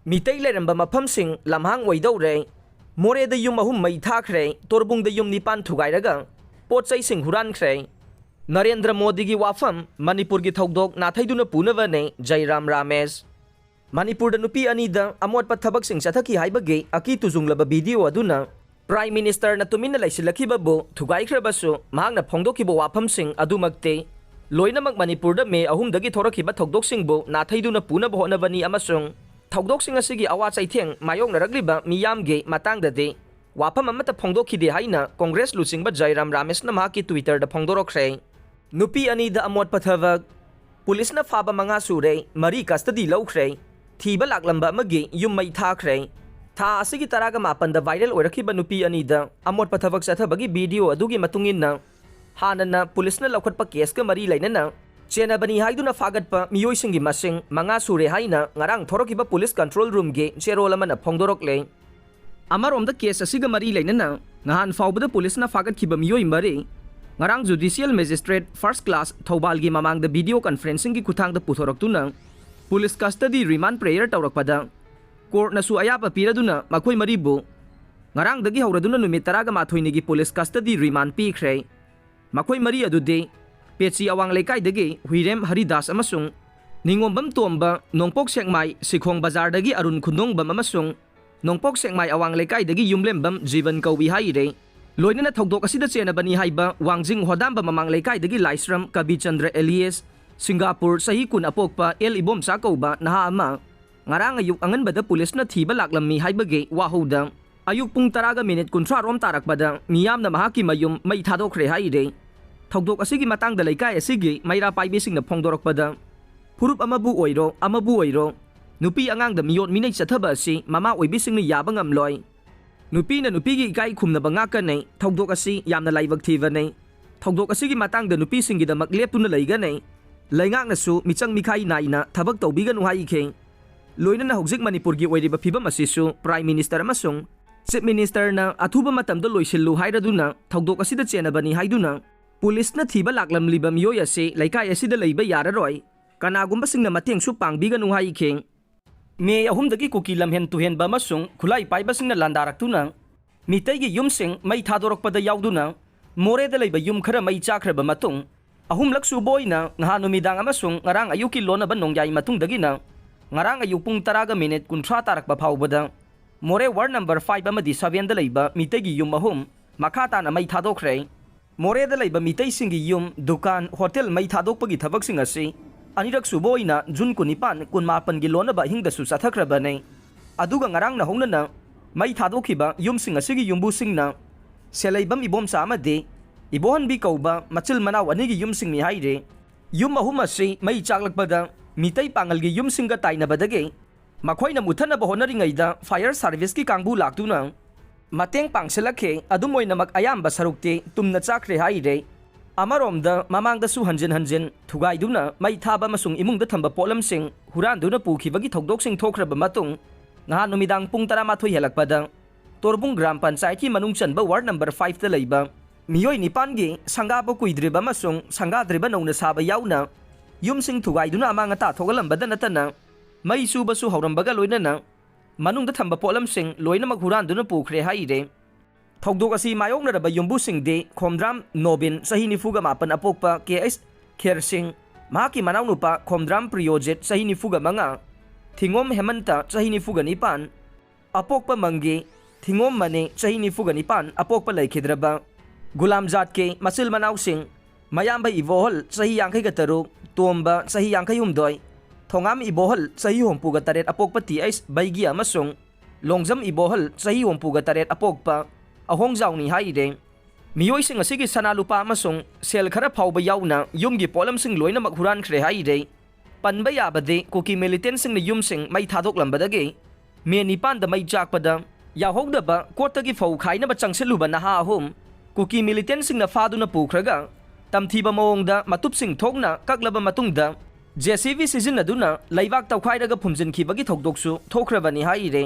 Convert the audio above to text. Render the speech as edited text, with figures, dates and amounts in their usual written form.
मीतै लेरंबा मफमसिंग लमहांग ओइदौरे मोरेदा युम अहुम मई थाखरे तोरबुंगदा युम निपान थुगाइरगा पोचैसिंग हुरानख्रे नरेंद्र मोदी की वाफम मणिपुर की थौदोक नाथैदुना पुनवने जयराम रामेश मणिपुर नुपी अनीदा अमोटपा थबकसिंग चथकी हाइबगे अकी तुजुंगलबा वीडियो अदुना प्राइम मिनिस्टर न तुमिन लैसिलखिबबु थुगाइख्रबसु महांगना फोंदोखिबा वाफमसिंग अदुमक्ते लोइनमक मणिपुर मे अहुमदगी थोरखिबा थौदोकसिंगबु नाथैदुना पुनब होनबनी अमसुंग थौदोकसिंग असिगी अवा चैथेंग मायोंगनरग्लिबा मियामगे मातांगददे वाफम अमता फोंदोखिदे हाइना कांग्रेस लुचिंगबा जयराम रामेशना माकी ट्विटर दा फोंदोरखरे नुपी अनीदा अमोटपा थबक पुलिसना फाबा मंगा सुरे मरी कस्टडी लौख्रे थीबा लाकलंबा अमगी युम मई थाख्रे था असिगी तरागा मापन दा वायरल ओरखिबा नुपी अनीदा अमोटपा थबक चथबगी वीडियो अदुगी मतुंगिन्ना हानना पुलिसना लौखटपा केसका मरी लैनना चेनबनी हाइदुना फागटपा मियोइसिंगी मसिंग मंगा सुरे हाइना ngarang थोरखिबा पुलिस कंट्रोल रूम गे चेरोल अमना फोंदोरकले अमरोमदा केस असिगा मरी लैनना nghan फावबदा पुलिसना फागटखिबा मियोइ मरी ngarang judicial magistrate first class थौबालगी ममांगदा वीडियो कॉन्फ्रेंसिंग की खुथांगदा पुथोरक्तुना पुलिस कस्टडी रिमांड प्रेयर तौरकपदा कोर्टनसु अयापा पीरदुना मखोय मरीबु ngarangdagi hauraduna numit taraga mathoinigi police custody remand पीख्रे मखोय मरी अदुदे पेची अवांग लेकाइदगी हुइरेम हरिदास अमसुंग निंगोंबम तोंबा नोंपोक सेंगमाई सिखोंग बाजारदगी अरुण खुंदोंबम अमसुंग नोंपोक सेंगमाई अवांग लेकाइदगी युमलेंबम जीवन कौबी हाइरे लोइनना थौदोक असिदा चेनबनी हाइबा वांगजिंग होदांबा ममांग लेकाइदगी लाइस्रम कबिचंद्र एलियस सिंगापुर सही कुन अपोकपा एल इबोमचा कौबा नहा अमा ngarang ayuk anganbada pulisna thiba laklammi haibage wahouda ayuk pung taraga minute kunthra rom tarakbada miyamna mahaki mayum mai thadokre haire thogdok asigi matangda leikai asigi maira paibesingna phongdorakpada furup amabu oiro nupi angangda miyot minai chathaba asi mama oibisingna yaba ngamloi nupi na nupi gi ikai khumna banga kanai thogdok asi yamna laibak thibane thogdok asigi matangda nupi singi da makleptuna leigane leingaknasu michang mikhai naina thabak tawbiganu haike लोइनना हौजिक Manipur की ओइरिबा फिबम असिसु prime minister अमसुंग chief minister ना अथुबा मतमदा लोइसिल्लु हाइरदुना थौदोक असिदा चेनबनी हाइदुना पुलिसना थीबा लाक्लमलिबा मियोय असे लैकाय असिदा लैबा याररोय कनागुम्बा सिंगना मतेंगसु पांगबिगनु हाइखे मे अहुमदगी cookie लमहेन तुहेनबा अमसुंग खुलाई पाइबा सिंगना लांदारक्तुना मितैगी युमसिंग मै थादोरकपदा याउदुना मोरेदा लैबा yum खरा मै चाख्रबा मतुंग अहुमलक सुबोइना ngha numidag अमसुंग ngarang ayuki lonaba nongyai matungdagina ngarang ayuk pung taraga minute kunthra tarakba phawbada more ward number 5 amadi 7 da leiba mitegi yum ahum makhata na mai thadokre more da leiba mitei singi yum dukan hotel mai thadokpagi thabak sing asi anirak suboina jun kunipan kunmapan gi lonaba hingda su sathakra ne aduga ngarang na hongnana mai thadokhiba yum sing asigi yumbu singna seleibam ibom sa amade ibohan bi kauba machil manaw anigi yum sing mi haire yum ahum asi mai chaklakpada मितई Pongal की yum सिंग ताइनबदगे मखोइना मुथनब होनरिङैदा fire service की कांगबु लाक्तुना मतेंग पांगसलखे अदुमोइनमक अयाम सरुक्ते तुमना चाख्रे हाइरे अमरोमदा ममांगदसु हंजन हंजन थुगाइदुना मै थाबा मसुंग इमुंगदा थंबा पोलमसिंग हुरानदुना पुखिबगी थौदोकसिंग थोख्रब मतुंग ngha numidang pung 13 helakpada torbung gram panchayat ki manung chanba ward number 5 da leiba miyoi nipan gi sangaba kuidriba masung sangadriba nongna saba yauna युमसिंग थुगाइदुना अमांग ता थोगलंबदा नतना मई सुबसु हौरंबगा लोइनना मनुंगदा थंबा पोलमसिंग लोइनमक हुरानदुना पुख्रे हाइरे थौदोक असि मायोंगनरबा युम्बुसिंग दे खोमद्राम नोबिन सही निफुगा मापन अपोकपा केएस खेरसिंग माकी मनाउनुपा खोमद्राम प्रियोजेट सही निफुगा मंगा थिंगोम हेमंता सही निफुगा निपान अपोकपा मंगे थिंगोम मने सही निफुगा निपान अपोकपा लैखिद्रबा गुलाम जात के मसिल मनाउसिंग मयाम भाई इबोहल सही यांखै गतरु तोंबा सही यांखै हुमदोय थोंगाम इबोहल सही होमपुगा तरेट अपोकपा टीएस बैगी अमसुंग लोंगजम इबोहल सही होमपुगा तरेट अपोकपा अहोंगजाउनी हाइरे मियोइसिंग असिगी सनालुपा अमसुंग सेल खरा फावबा याउना युमगी पोलमसिंग लोइनमक हुरानख्रे हाइरे पनबा याबदे कुकी मिलिटेंटसिंग ने युमसिंग मै थादोकलंबदगे मे निपान द मै चाकपदा याहोगदबा कोर्टगी फौ खाइनबा चंगसेलुबा नहा अहुम कुकी मिलिटेंटसिंग न फादुना पुख्रगा तमथीबा मोंगदा मतुपसिंग थोकना ककलबा मतुंगदा जेसीबी सिजिनदुना लैबाक तौखाइरगा फुमजिनखिबगी थौदोकसु थोख्रबनी हाइरे